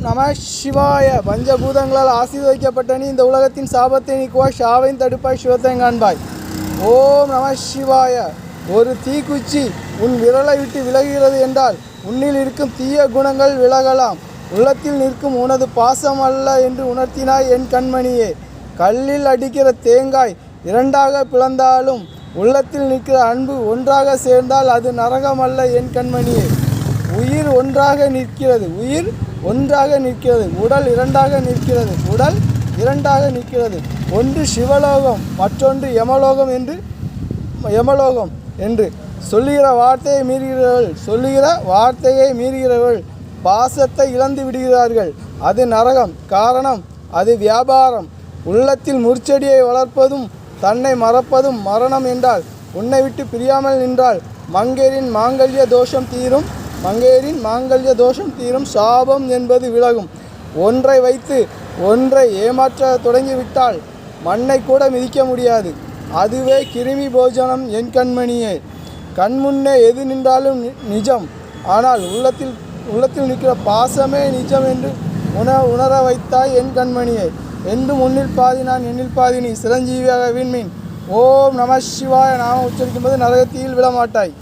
நம சிவாய. பஞ்சபூதங்களால் ஆசீர்வதிக்கப்பட்ட நீ இந்த உலகத்தின் சாபத்தை நீக்குவாய், ஷாவையும் தடுப்பாய், சிவத்தையும் காண்பாய். ஓம் நம சிவாய. ஒரு தீக்குச்சி உன் விரலை விட்டு விலகுகிறது என்றால் உன்னில் இருக்கும் தீய குணங்கள் விலகலாம். உள்ளத்தில் நிற்கும் உனது பாசம் அல்ல என்று உணர்த்தினாய் என் கண்மணியே. கல்லில் அடிக்கிற தேங்காய் இரண்டாக பிளந்தாலும் உள்ளத்தில் நிற்கிற அன்பு ஒன்றாக சேர்ந்தால் அது நரகம் அல்ல என் கண்மணியே. உயிர் ஒன்றாக நிற்கிறது, உயிர் ஒன்றாக நிற்கிறது, உடல் இரண்டாக நிற்கிறது, உடல் இரண்டாக நிற்கிறது. ஒன்று சிவலோகம், மற்றொன்று யமலோகம் என்று சொல்லுகிற வார்த்தையை மீறுகிறவர்கள் பாசத்தை இழந்து விடுகிறார்கள். அது நரகம். காரணம், அது வியாபாரம். உள்ளத்தில் முற்செடியை வளர்ப்பதும் தன்னை மறப்பதும் மரணம் என்றால் உன்னை விட்டு பிரியாமல் நின்றால் மங்கையரின் மாங்கல்ய தோஷம் தீரும், சாபம் என்பது விலகும். ஒன்றை வைத்து ஒன்றை ஏமாற்ற தொடங்கிவிட்டால் மண்ணை கூட மிதிக்க முடியாது. அதுவே கிருமி போஜனம் என் கண்மணியே. கண்முன்னே எது நின்றாலும் நிஜம், ஆனால் உள்ளத்தில் நிற்கிற பாசமே நிஜம் என்று உணர வைத்தாய் என் கண்மணியே. என்றும் உன்னில் பாதி நான் எண்ணில் பாதி நீ, சிரஞ்சீவியாக விண்மீன். ஓம் நம சிவாய நாம உச்சரிக்கும் போது நரகத்தீயில் விழமாட்டாய்.